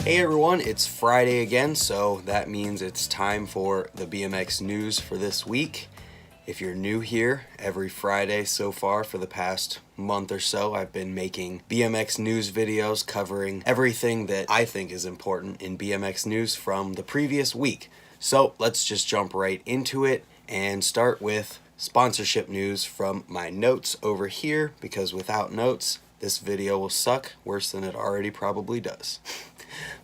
Hey everyone, it's Friday again, so that means it's time for the BMX news for this week. If you're new here, every Friday so far for the past month or so, I've been making BMX news videos covering everything that I think is important in BMX news from the previous week. So let's just jump right into it and start with sponsorship news from my notes over here, because without notes, this video will suck worse than it already probably does.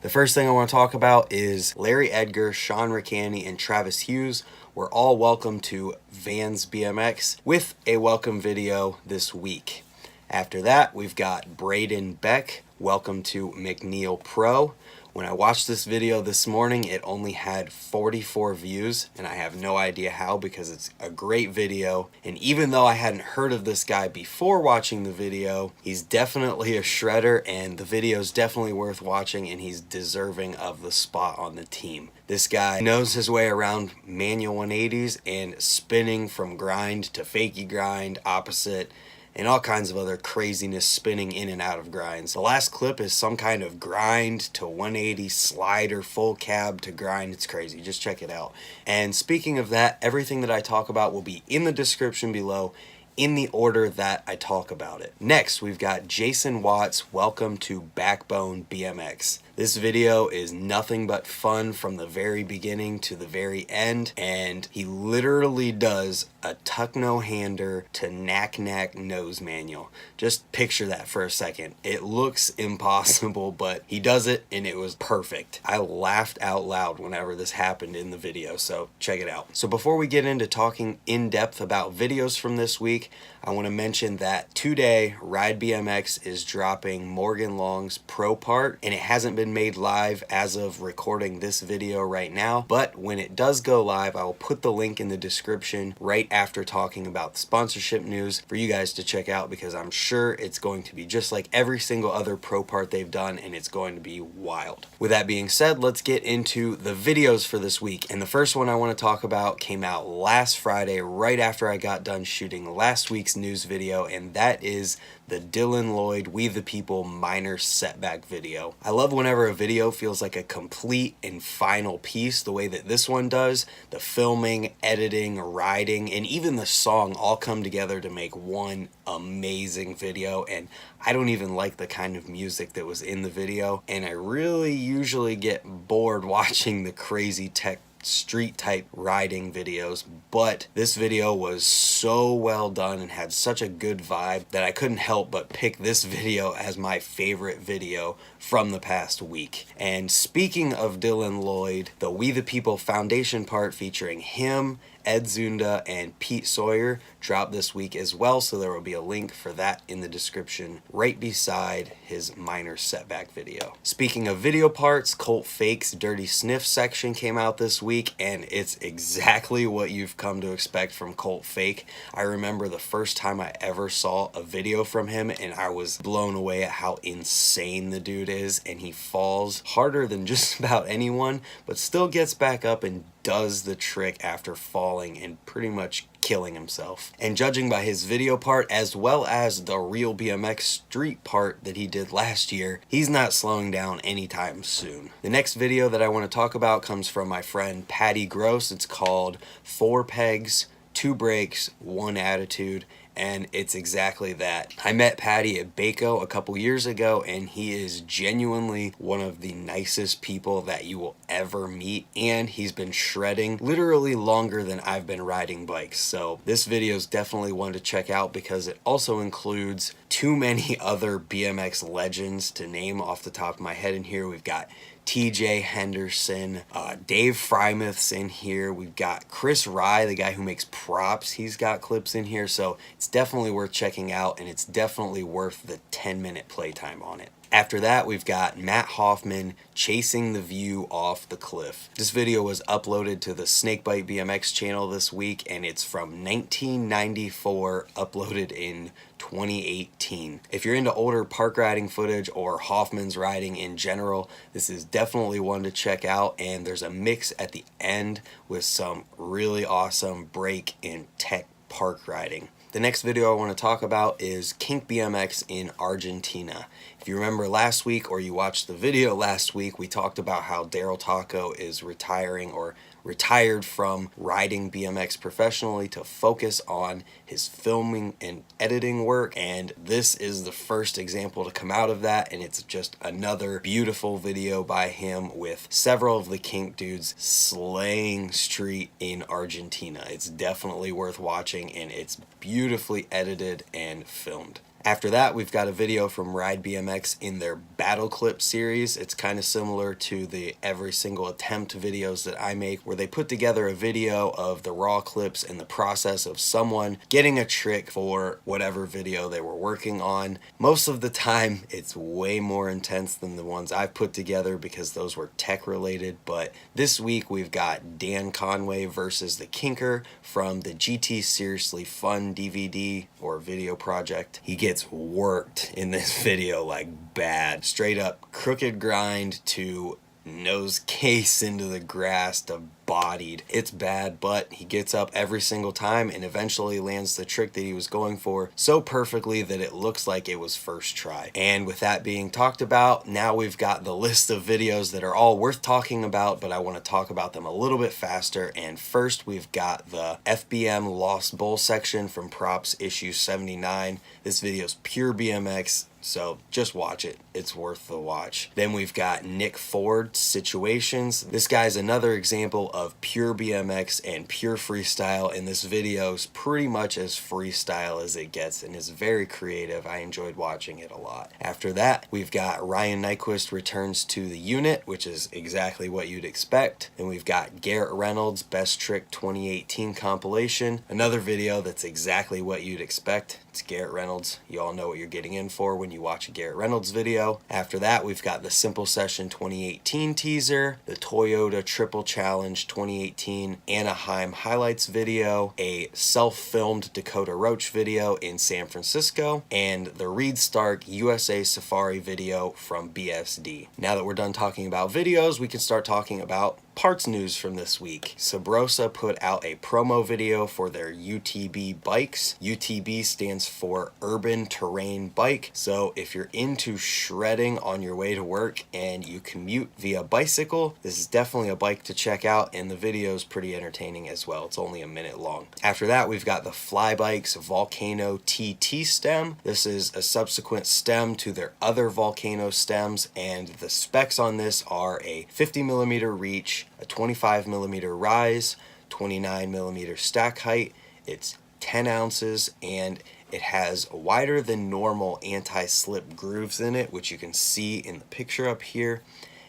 The first thing I want to talk about is Larry Edgar, Sean Ricani, and Travis Hughes were all welcome to Vans BMX with a welcome video this week. After that, we've got Braden Beck, welcome to Macneil Pro. When I watched this video this morning, it only had 44 views, and I have no idea how, because it's a great video. And even though I hadn't heard of this guy before watching the video, he's definitely a shredder, and the video is definitely worth watching, and he's deserving of the spot on the team. This guy knows his way around manual 180s and spinning from grind to fakie grind, opposite, and all kinds of other craziness spinning in and out of grinds. The last clip is some kind of grind to 180 slider, full cab to grind. It's crazy. Just check it out. And speaking of that, everything that I talk about will be in the description below in the order that I talk about it. Next, we've got Jason Watts, welcome to Backbone BMX. This video is nothing but fun from the very beginning to the very end, and he literally does a tuck no hander to knack nose manual. Just picture that for a second. It looks impossible, but he does it and it was perfect. I laughed out loud whenever this happened in the video, so check it out. So before we get into talking in depth about videos from this week, I want to mention that today Ride BMX is dropping Morgan Long's pro part, and it hasn't been made live as of recording this video right now, but when it does go live, I will put the link in the description right after talking about the sponsorship news for you guys to check out, because I'm sure it's going to be just like every single other pro part they've done, and it's going to be wild. With that being said, let's get into the videos for this week, and the first one I want to talk about came out last Friday right after I got done shooting last week's news video, and that is the Dillon Lloyd We the People minor setback video. I love whenever a video feels like a complete and final piece, the way that this one does. The filming, editing, riding, and even the song all come together to make one amazing video, and I don't even like the kind of music that was in the video, and I really usually get bored watching the crazy tech street type riding videos, but this video was so well done and had such a good vibe that I couldn't help but pick this video as my favorite video from the past week. And speaking of Dillon Lloyd, the We the People Foundation part featuring him, Ed Zunda, and Pete Sawyer dropped this week as well, so there will be a link for that in the description right beside his minor setback video. Speaking of video parts, Colt Fake's Dirty Sniff section came out this week, and it's exactly what you've come to expect from Colt Fake. I remember the first time I ever saw a video from him, and I was blown away at how insane the dude is, and he falls harder than just about anyone, but still gets back up and does the trick after falling and pretty much killing himself. And judging by his video part as well as the real BMX street part that he did last year, he's not slowing down anytime soon. The next video that I want to talk about comes from my friend Paddy Gross. It's called 4 Pegs, 2 Brakes, 1 Attitude, and it's exactly that. I met Paddy at Baco a couple years ago, and he is genuinely one of the nicest people that you will ever meet, and he's been shredding literally longer than I've been riding bikes. So this video is definitely one to check out, because it also includes too many other BMX legends to name off the top of my head in here. We've got TJ Henderson, Dave Frymouth's in here. We've got Chris Rye, the guy who makes props. He's got clips in here, so it's definitely worth checking out, and it's definitely worth the 10-minute playtime on it. After that, we've got Matt Hoffman chasing the view off the cliff. This video was uploaded to the Snakebite BMX channel this week, and it's from 1994, uploaded in 2018. If you're into older park riding footage or Hoffman's riding in general, this is definitely one to check out, and there's a mix at the end with some really awesome break and tech park riding. The next video I want to talk about is Kink BMX in Argentina. If you remember last week, or you watched the video last week, we talked about how Daryl Taco is retiring, or retired from riding BMX professionally to focus on his filming and editing work, and this is the first example to come out of that, and it's just another beautiful video by him with several of the Kink dudes slaying street in Argentina. It's definitely worth watching, and it's beautifully edited and filmed. After that, we've got a video from Ride BMX in their Battleclip series. It's kind of similar to the every single attempt videos that I make, where they put together a video of the raw clips and the process of someone getting a trick for whatever video they were working on. Most of the time, it's way more intense than the ones I've put together because those were tech related. But this week, we've got Dan Conway versus the Kinker from the GT Seriously Fun DVD or video project. He gets worked in this video like bad. Straight up crooked grind to nose case into the grass to bodied. It's bad, but he gets up every single time and eventually lands the trick that he was going for so perfectly that it looks like it was first try. And with that being talked about, now we've got the list of videos that are all worth talking about, but I want to talk about them a little bit faster. And first, we've got the FBM Lost Bowl section from Props issue 79. This video is pure BMX, so just watch it. It's worth the watch. Then we've got Nik Ford Situations. This guy's another example of pure BMX and pure freestyle, and this video is pretty much as freestyle as it gets and is very creative. I enjoyed watching it a lot. After that, we've got Ryan Nyquist returns to the unit, which is exactly what you'd expect. And we've got Garrett Reynolds Best Trick 2018 compilation, another video that's exactly what you'd expect. It's Garrett Reynolds. You all know what you're getting in for when you watch a Garrett Reynolds video. After that, we've got the Simple Session 2018 teaser, the Toyota Triple Challenge 2018 Anaheim highlights video, a self-filmed Dakota Roche video in San Francisco, and the Reed Stark USA Safary video from BSD. Now that we're done talking about videos, we can start talking about parts news from this week. Subrosa put out a promo video for their UTB bikes. UTB stands for Urban Terrain Bike. So if you're into shredding on your way to work and you commute via bicycle, this is definitely a bike to check out, and the video is pretty entertaining as well. It's only a minute long. After that, we've got the Flybikes Volcano TT stem. This is a subsequent stem to their other Volcano stems, and the specs on this are a 50mm reach, a 25mm rise, 29mm stack height. It's 10 ounces, and it has wider than normal anti-slip grooves in it, which you can see in the picture up here.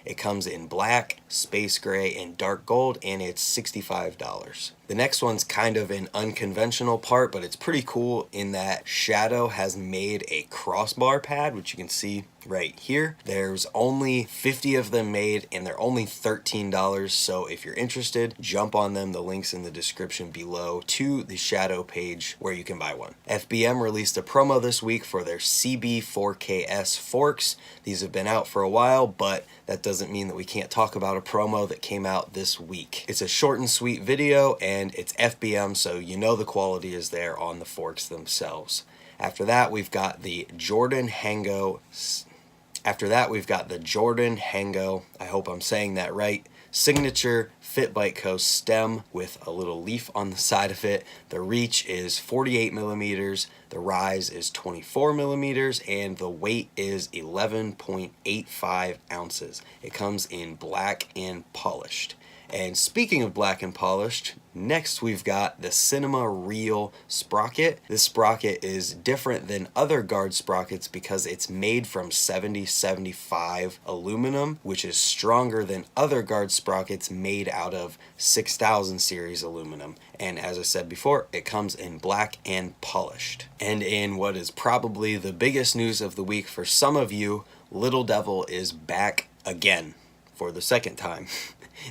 It comes in black, space gray, and dark gold, and it's $65. The next one's kind of an unconventional part, but it's pretty cool in that Shadow has made a crossbar pad, which you can see right here. There's only 50 of them made, and they're only $13, so if you're interested, jump on them. The link's in the description below to the Shadow page where you can buy one. FBM released a promo this week for their Cb4 Ks Forks. These have been out for a while, but that doesn't mean that we can't talk about a promo that came out this week. It's a short and sweet video, and it's FBM, so you know the quality is there on the forks themselves. After that, we've got the Jordan Hango. I hope I'm saying that right, signature Fit Bike Co. stem with a little leaf on the side of it. The reach is 48mm, the rise is 24mm, and the weight is 11.85 ounces. It comes in black and polished. And speaking of black and polished, next we've got the Cinema Reel Sprocket. This sprocket is different than other guard sprockets because it's made from 7075 aluminum, which is stronger than other guard sprockets made out of 6000 series aluminum. And as I said before, it comes in black and polished. And in what is probably the biggest news of the week for some of you, Little Devil is back again for the second time.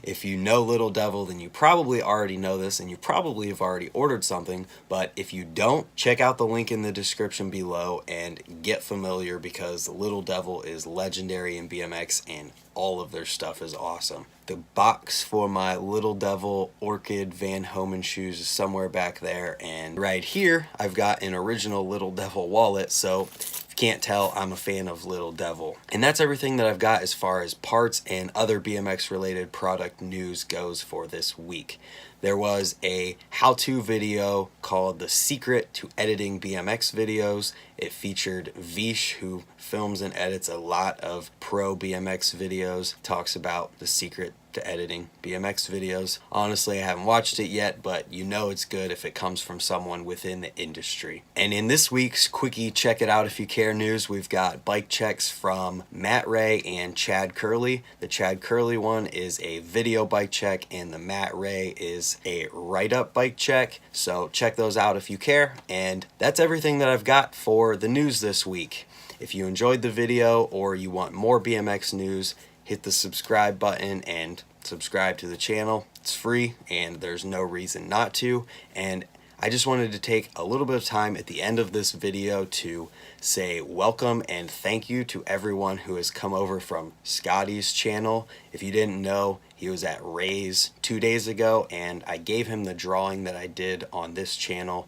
If you know Little Devil, then you probably already know this and you probably have already ordered something, but if you don't, check out the link in the description below and get familiar, because Little Devil is legendary in BMX and all of their stuff is awesome. The box for my Little Devil Orchid Van Homan shoes is somewhere back there, and right here I've got an original Little Devil wallet, so if you can't tell, I'm a fan of Little Devil. And that's everything that I've got as far as parts and other BMX related product news goes for this week. There was a how-to video called The Secret to Editing BMX Videos. It featured Vish, who films and edits a lot of pro BMX videos, talks about the secret to editing BMX videos. Honestly, I haven't watched it yet, but you know it's good if it comes from someone within the industry. And in this week's Quickie Check It Out If You Care news, we've got bike checks from Matt Ray and Chad Curley. The Chad Curley one is a video bike check, and the Matt Ray is a write-up bike check. So check those out if you care. And that's everything that I've got for the news this week. If you enjoyed the video or you want more BMX news, hit the subscribe button and subscribe to the channel. It's free and there's no reason not to. And I just wanted to take a little bit of time at the end of this video to say welcome and thank you to everyone who has come over from Scotty's channel. If you didn't know, he was at Ray's 2 days ago, and I gave him the drawing that I did on this channel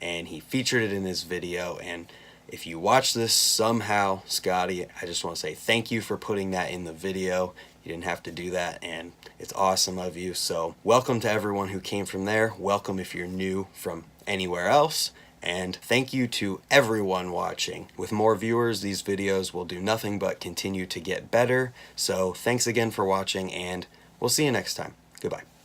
and he featured it in his video. And if you watch this somehow, Scotty, I just want to say thank you for putting that in the video. You didn't have to do that, and it's awesome of you. So welcome to everyone who came from there. Welcome if you're new from anywhere else. And thank you to everyone watching. With more viewers, these videos will do nothing but continue to get better. So thanks again for watching, and we'll see you next time. Goodbye.